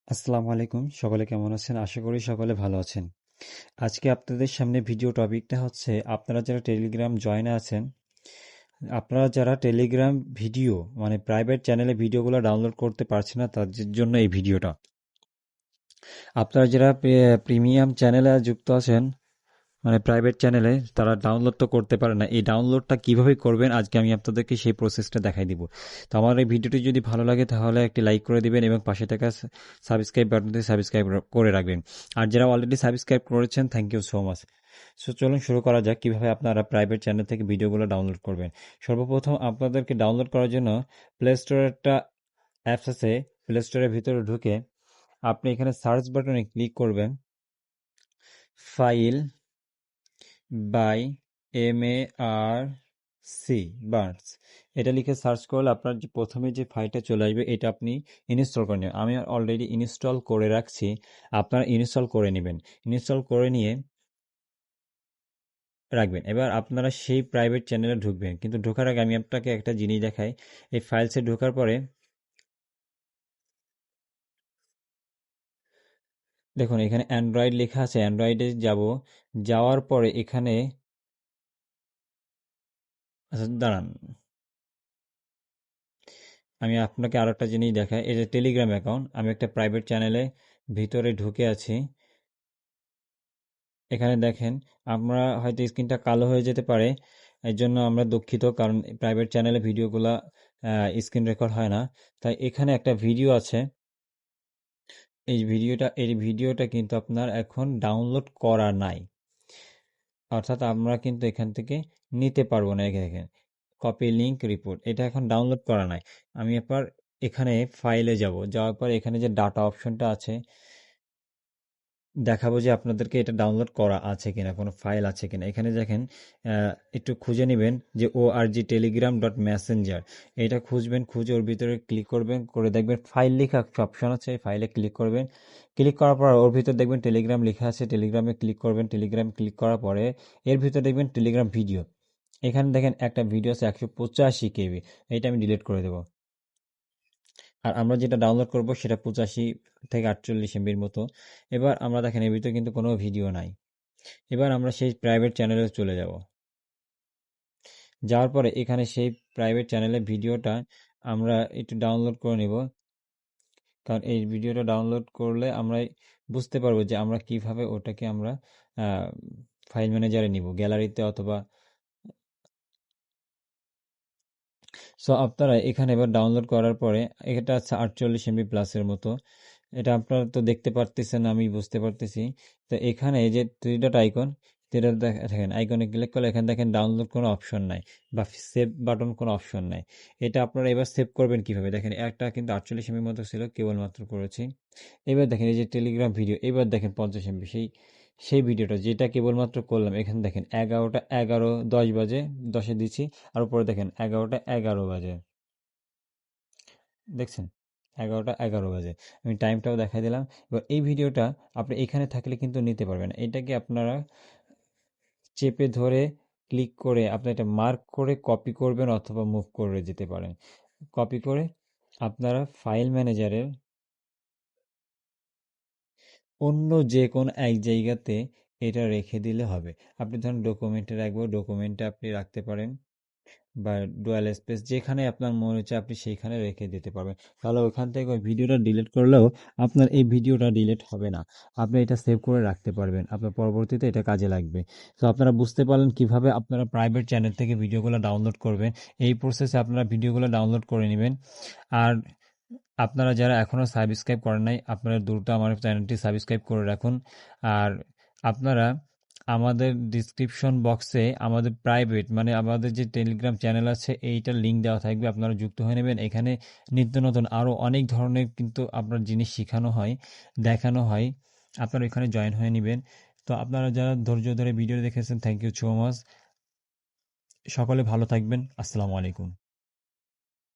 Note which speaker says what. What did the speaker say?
Speaker 1: আসসালামু আলাইকুম, সকলে কেমন আছেন? আশা করি সকলে ভালো আছেন। আজকে আপনাদের সামনে ভিডিও টপিকটা হচ্ছে আপনারা যারা টেলিগ্রাম জয়েনে আছেন, আপনারা যারা টেলিগ্রাম ভিডিও মানে প্রাইভেট চ্যানেলে ভিডিওগুলো ডাউনলোড করতে পারছেন না তাদের জন্য এই ভিডিওটা। আপনারা যারা প্রিমিয়াম চ্যানেলে যুক্ত আছেন মানে প্রাইভেট চ্যানেলে, তারা ডাউনলোড তো করতে পারে না। এই ডাউনলোডটা কিভাবে করবেন আজকে আমি আপনাদেরকে সেই প্রসেসটা দেখাই দিব। তো আমার এই ভিডিওটি যদি ভালো লাগে তাহলে একটি লাইক করে দিবেন এবং পাশে থাকা সাবস্ক্রাইব বাটনটি সাবস্ক্রাইব করে রাখবেন। আর যারা অলরেডি সাবস্ক্রাইব করেছেন, thank you so much. So চলুন শুরু করা যাক কিভাবে আপনারা প্রাইভেট চ্যানেল থেকে ভিডিওগুলো ডাউনলোড করবেন। সর্বপ্রথম আপনাদেরকে ডাউনলোড করার জন্য প্লে স্টোরে একটা অ্যাপস আছে। প্লে স্টোরের ভিতরে ঢুকে আপনি এখানে সার্চ বাটনে ক্লিক করবেন ফাইল বাই MARC বার্ডস, এটা লিখে সার্চ করলে আপনার যে প্রথমে যে ফাইলটা চলে আসবে এটা আপনি ইনস্টল করে নেবেন। আমি অলরেডি ইনস্টল করে রাখছি, আপনারা ইনস্টল করে নেবেন। ইনস্টল করে নিয়ে রাখবেন। এবার আপনারা সেই প্রাইভেট চ্যানেলে ঢুকবেন, কিন্তু ঢোকার আগে আমি আপনাকে একটা জিনিস দেখাই। এই ফাইলসে ঢোকার পরে দেখুন এখানে অ্যান্ড্রয়েড লেখা আছে, অ্যান্ড্রয়েডে যাব। যাওয়ার পরে এখানে আচ্ছা দাঁড়ান, আমি আপনাকে আরো একটা জিনিস দেখাই। এই যে টেলিগ্রাম অ্যাকাউন্ট, আমি একটা প্রাইভেট চ্যানেলে ভিতরে ঢুকে আছি। এখানে দেখেন, আমরা হয়তো স্ক্রিনটা কালো হয়ে যেতে পারে, এর জন্য আমরা দুঃখিত, কারণ প্রাইভেট চ্যানেলে ভিডিওগুলো স্ক্রিন রেকর্ড হয় না। তাই এখানে একটা ভিডিও আছে। এই ভিডিওটা কিন্তু আপনার এখন ডাউনলোড করা নাই, অর্থাৎ আমরা কিন্তু এখান থেকে নিতে পারবো না। দেখেন কপি লিংক রিপোর্ট, এটা এখন ডাউনলোড করা নাই। আমি এবার এখানে ফাইলে যাব, যাওয়ার পর এখানে যে ডাটা অপশনটা আছে দেখাবো যে আপনাদেরকে এটা ডাউনলোড করা আছে কিনা, কোনো ফাইল আছে কিনা। এখানে দেখেন একটু খুঁজে নেবেন যে ORG টেলিগ্রাম ডট মেসেঞ্জার, এটা খুঁজবেন। খুঁজে ওর ভিতরে ক্লিক করবেন, করে দেখবেন ফাইল লেখা অপশন আছে, ফাইলে ক্লিক করবেন। ক্লিক করার পর ওর ভিতর দেখবেন টেলিগ্রাম লেখা আছে, টেলিগ্রামে ক্লিক করবেন। টেলিগ্রাম ক্লিক করার পরে এর ভিতরে দেখবেন টেলিগ্রাম ভিডিও। এখানে দেখেন একটা ভিডিও আছে 185 KB, এটা আমি ডিলিট করে দেবো। আর আমরা যেটা ডাউনলোড করব সেটা 85 থেকে 48 MBর মতো। এবার আমরা দেখেন এর ভিতরে কিন্তু কোনো ভিডিও নাই। এবার আমরা সেই প্রাইভেট চ্যানেলে চলে যাব। যাওয়ার পরে এখানে সেই প্রাইভেট চ্যানেলের ভিডিওটা আমরা একটু ডাউনলোড করে নেব, কারণ এই ভিডিওটা ডাউনলোড করলে আমরা বুঝতে পারবো যে আমরা কিভাবে ওটাকে আমরা ফাইল ম্যানেজারে নিব, গ্যালারিতে অথবা। সো আপনারা এখানে এবার ডাউনলোড করার পরে এটা আছে 48 MB প্লাসের মতো। এটা আপনারা তো দেখতে পারতেছেন, আমি বুঝতে পারতেছি। তো এখানে এই যে three dot icon, three dot দেখেন আইকনে ক্লিক করলে এখানে দেখেন ডাউনলোড কোনো অপশন নাই বা সেভ বাটন কোনো অপশন নাই। এটা আপনারা এবার সেভ করবেন কিভাবে, দেখেন একটা কিন্তু 48 MB মতো ছিল, কেবলমাত্র করেছি। এবার দেখেন এই যে টেলিগ্রাম ভিডিও, এবার দেখেন 50 MB, সেই সেই ভিডিওটা যেটা কেবলমাত্র করলাম। এখানে দেখেন 11টা 11 10 বাজে, 10-এ দিচ্ছি। আর উপরে দেখেন 11টা 11 বাজে, দেখছেন 11টা 11 বাজে। আমি টাইমটাও দেখাই দিলাম। এবার এই ভিডিওটা আপনি এখানে থাকলে কিন্তু নিতে পারবেন। এটাকে আপনারা চেপে ধরে ক্লিক করে আপনি এটা মার্ক করে কপি করবেন অথবা মুভ করে যেতে পারেন। কপি করে আপনারা ফাইল ম্যানেজারের অন্য যে কোনো এক জায়গাতে এটা রেখে দিলে হবে। আপনি ধরুন ডকুমেন্টে রাখবো, ডকুমেন্টে আপনি রাখতে পারেন, বা ডুয়াল স্পেস যেখানে আপনার মনে হচ্ছে আপনি সেইখানে রেখে দিতে পারবেন। তাহলে ওখান থেকে ওই ভিডিওটা ডিলিট করলেও আপনার এই ভিডিওটা ডিলিট হবে না। আপনি এটা সেভ করে রাখতে পারবেন, আপনার পরবর্তীতে এটা কাজে লাগবে। তো আপনারা বুঝতে পারলেন কিভাবে আপনারা প্রাইভেট চ্যানেল থেকে ভিডিওগুলো ডাউনলোড করবেন। এই প্রসেসে আপনারা ভিডিওগুলো ডাউনলোড করে নেবেন। আর আপনারা যারা এখনও সাবস্ক্রাইব করেন নাই, আপনারা দ্রুত আমার চ্যানেলটি সাবস্ক্রাইব করে রাখুন। আর আপনারা আমাদের ডিসক্রিপশন বক্সে আমাদের প্রাইভেট মানে আমাদের যে টেলিগ্রাম চ্যানেল আছে এইটার লিঙ্ক দেওয়া থাকবে, আপনারা যুক্ত হয়ে নেবেন। এখানে নিত্য নতুন আরও অনেক ধরনের কিন্তু আপনার জিনিস শেখানো হয়, দেখানো হয়, আপনারা এখানে জয়েন হয়ে নেবেন। তো আপনারা যারা ধৈর্য ধরে ভিডিও দেখেছেন, থ্যাংক ইউ সো মাচ। সকলে ভালো থাকবেন। আসসালামু আলাইকুম।